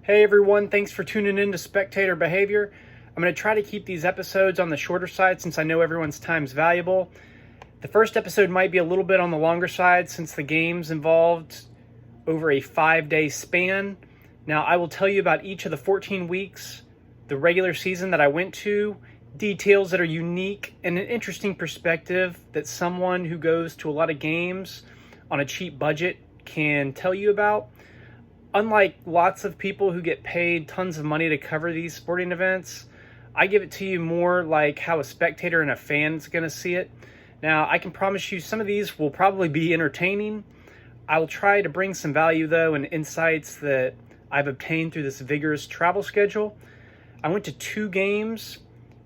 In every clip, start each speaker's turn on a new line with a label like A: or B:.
A: Hey everyone, thanks for tuning in to Spectator Behavior. I'm going to try to keep these episodes on the shorter side since I know everyone's time is valuable. The first episode might be a little bit on the longer side since the game's involved over a 5-day span. Now, I will tell you about each of the 14 weeks, the regular season that I went to, details that are unique and an interesting perspective that someone who goes to a lot of games on a cheap budget can tell you about. Unlike lots of people who get paid tons of money to cover these sporting events, I give it to you more like how a spectator and a fan is going to see it. Now, I can promise you some of these will probably be entertaining. I will try to bring some value, though, and insights that I've obtained through this vigorous travel schedule. I went to 2 games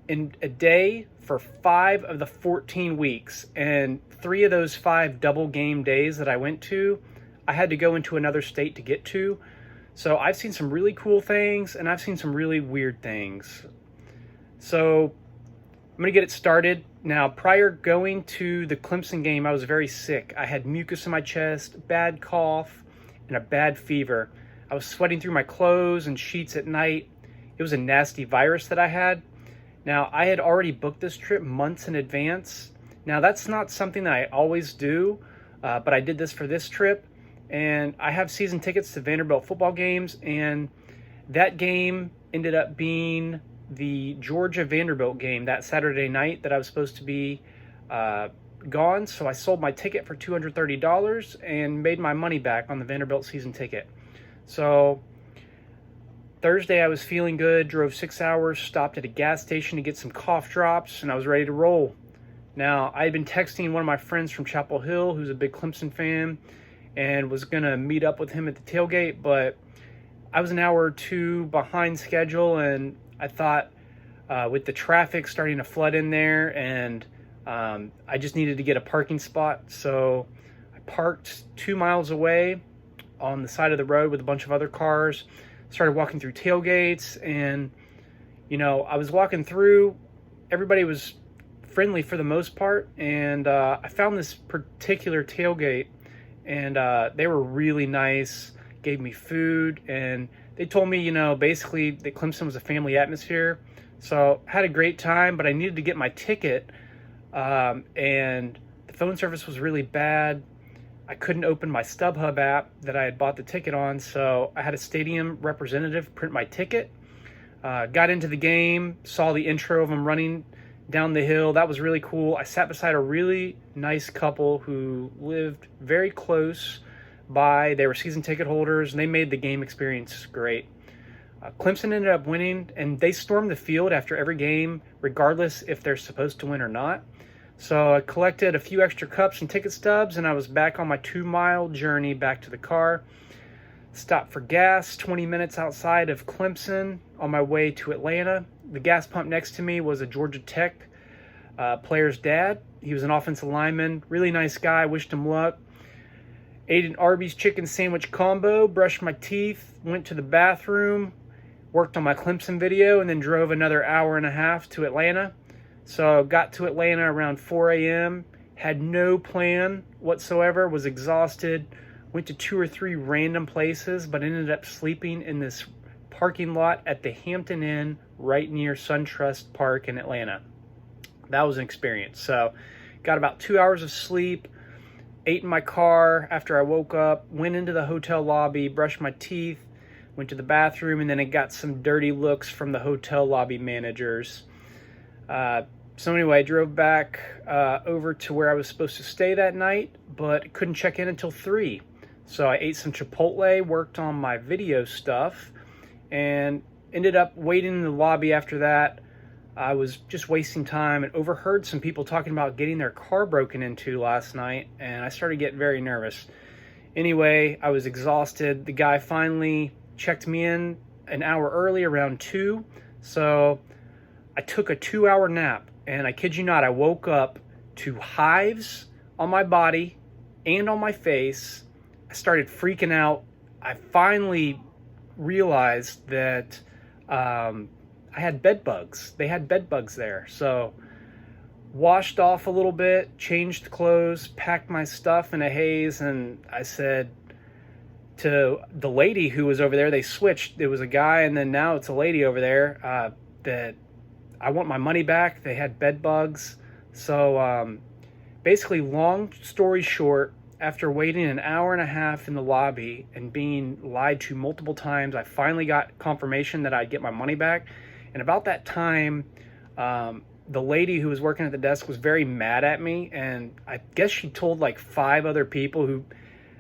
A: in a day for 5 of the 14 weeks, and 3 of those 5 double game days that I went to, I had to go into another state to get to. So I've seen some really cool things and I've seen some really weird things. So I'm going to get it started. Now, prior going to the Clemson game, I was very sick. I had mucus in my chest, bad cough, and a bad fever. I was sweating through my clothes and sheets at night. It was a nasty virus that I had. Now, I had already booked this trip months in advance. Now, that's not something that I always do, but I did this for this trip. And I have season tickets to Vanderbilt football games, and that game ended up being the Georgia-Vanderbilt game that Saturday night that I was supposed to be gone. So I sold my ticket for $230 and made my money back on the Vanderbilt season ticket. So Thursday I was feeling good, drove 6 hours, stopped at a gas station to get some cough drops, and I was ready to roll. Now, I had been texting one of my friends from Chapel Hill, who's a big Clemson fan, and was going to meet up with him at the tailgate, but I was an hour or 2 behind schedule, and I thought with the traffic starting to flood in there, and I just needed to get a parking spot, so I parked 2 miles away on the side of the road with a bunch of other cars, started walking through tailgates, and, I was walking through, everybody was friendly for the most part, and I found this particular tailgate, and they were really nice, gave me food, and they told me, basically that Clemson was a family atmosphere. So had a great time, but I needed to get my ticket, and the phone service was really bad. I couldn't open my StubHub app that I had bought the ticket on, so I had a stadium representative print my ticket. Got into the game, saw the intro of them running down the hill. That was really cool. I sat beside a really nice couple who lived very close by. They were season ticket holders, and they made the game experience great. Clemson ended up winning, and they stormed the field after every game, regardless if they're supposed to win or not. So I collected a few extra cups and ticket stubs, and I was back on my 2-mile journey back to the car. Stopped for gas 20 minutes outside of Clemson on my way to Atlanta. The gas pump next to me was a Georgia Tech player's dad. He was an offensive lineman, really nice guy, wished him luck. Ate an Arby's chicken sandwich combo, brushed my teeth, went to the bathroom, worked on my Clemson video, and then drove another hour and a half to Atlanta. So got to Atlanta around 4 a.m., had no plan whatsoever, was exhausted, went to 2 or 3 random places, but ended up sleeping in this parking lot at the Hampton Inn right near SunTrust Park in Atlanta. That was an experience. So got about 2 hours of sleep, ate in my car after I woke up, went into the hotel lobby, brushed my teeth, went to the bathroom, and then I got some dirty looks from the hotel lobby managers. So anyway, I drove back over to where I was supposed to stay that night, but couldn't check in until 3. So I ate some Chipotle, worked on my video stuff, and ended up waiting in the lobby after that. I was just wasting time and overheard some people talking about getting their car broken into last night, and I started getting very nervous. Anyway, I was exhausted. The guy finally checked me in an hour early, around 2, so I took a 2-hour nap, and I kid you not, I woke up to hives on my body and on my face. I started freaking out. I finally realized that I had bed bugs. They had bed bugs there. So washed off a little bit, changed clothes, packed my stuff in a haze, and I said, to the lady who was over there. They switched. It was a guy, and then now it's a lady over there that I want my money back. They had bed bugs. So basically, long story short, after waiting an hour and a half in the lobby and being lied to multiple times, I finally got confirmation that I'd get my money back. And about that time, the lady who was working at the desk was very mad at me, and I guess she told like 5 other people who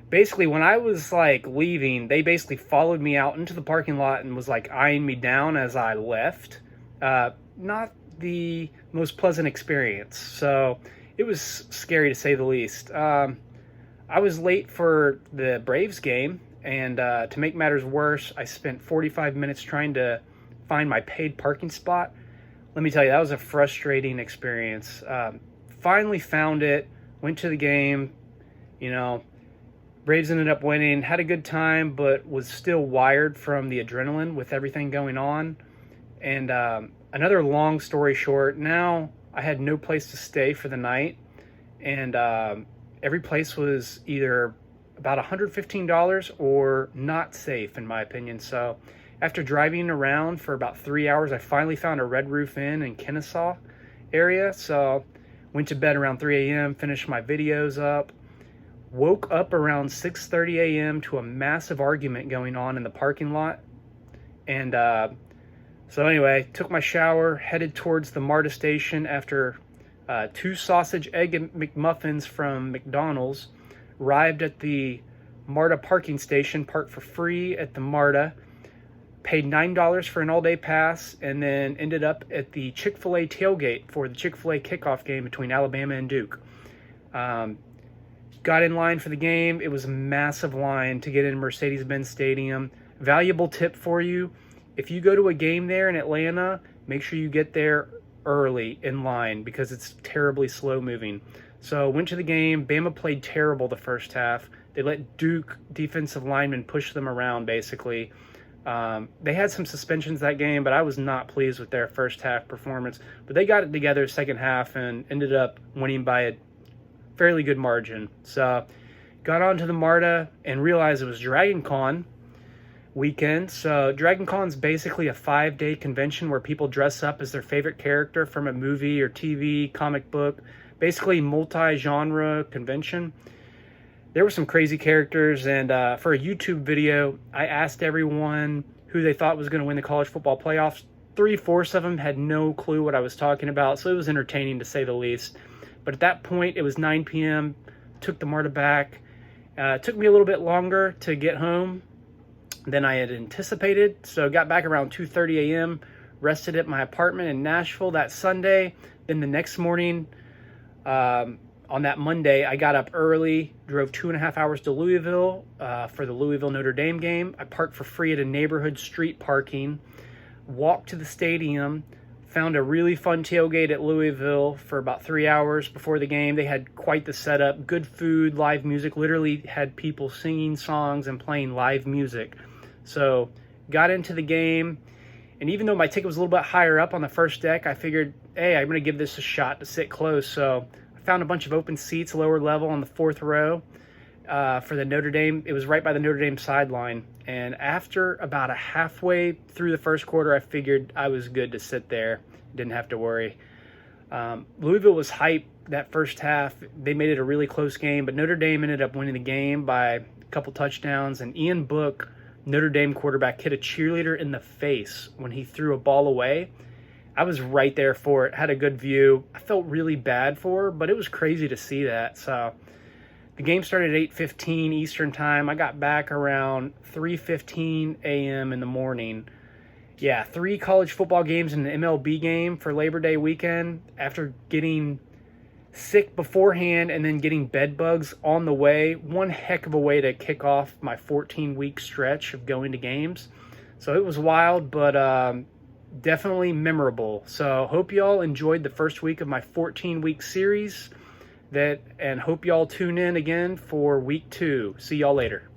A: basically, when I was like leaving, they basically followed me out into the parking lot and was like eyeing me down as I left. Not the most pleasant experience. So it was scary to say the least. I was late for the Braves game, and to make matters worse, I spent 45 minutes trying to find my paid parking spot. Let me tell you, that was a frustrating experience. Finally found it, went to the game, Braves ended up winning, had a good time, but was still wired from the adrenaline with everything going on. And another long story short, now I had no place to stay for the night, and every place was either about $115 or not safe, in my opinion. So after driving around for about 3 hours, I finally found a Red Roof Inn in Kennesaw area. So went to bed around 3 a.m., finished my videos up, woke up around 6:30 a.m. to a massive argument going on in the parking lot. And so anyway, took my shower, headed towards the MARTA station after 2 sausage egg McMuffins from McDonald's. Arrived at the MARTA parking station, parked for free at the MARTA, paid $9 for an all-day pass, and then ended up at the Chick-fil-A tailgate for the Chick-fil-A kickoff game between Alabama and Duke. Got in line for the game. It was a massive line to get in Mercedes-Benz Stadium. Valuable tip for you: if you go to a game there in Atlanta, make sure you get there early in line because it's terribly slow moving. So went to the game. Bama played terrible the first half. They let Duke defensive linemen push them around, basically. They had some suspensions that game, but I was not pleased with their first half performance. But they got it together second half and ended up winning by a fairly good margin. So got onto the MARTA and realized it was Dragon Con weekend. So Dragon Con's basically a 5-day convention where people dress up as their favorite character from a movie or TV, comic book, basically multi-genre convention. There were some crazy characters, and for a YouTube video, I asked everyone who they thought was going to win the college football playoffs. 3/4 of them had no clue what I was talking about, so it was entertaining to say the least. But at that point, it was 9 p.m., took the MARTA back. It took me a little bit longer to get home than I had anticipated, so got back around 2:30 a.m., rested at my apartment in Nashville that Sunday. Then the next morning, on that Monday, I got up early, drove 2.5 hours to Louisville for the Louisville-Notre Dame game. I parked for free at a neighborhood street parking, walked to the stadium, found a really fun tailgate at Louisville for about 3 hours before the game. They had quite the setup, good food, live music, literally had people singing songs and playing live music. So got into the game, and even though my ticket was a little bit higher up on the first deck, I figured, hey, I'm going to give this a shot to sit close. So I found a bunch of open seats, lower level on the 4th row for the Notre Dame. It was right by the Notre Dame sideline. And after about a halfway through the first quarter, I figured I was good to sit there. Didn't have to worry. Louisville was hyped that first half. They made it a really close game, but Notre Dame ended up winning the game by a couple touchdowns. And Ian Book, Notre Dame quarterback, hit a cheerleader in the face when he threw a ball away. I was right there for it, had a good view. I felt really bad for her, but it was crazy to see that. So the game started at 8:15 Eastern time. I got back around 3:15 a.m. in the morning. Yeah, 3 college football games and an MLB game for Labor Day weekend after getting sick beforehand and then getting bed bugs on the way. One heck of a way to kick off my 14-week stretch of going to games. So it was wild, but definitely memorable. So hope y'all enjoyed the first week of my 14-week series, and hope y'all tune in again for week 2. See y'all later.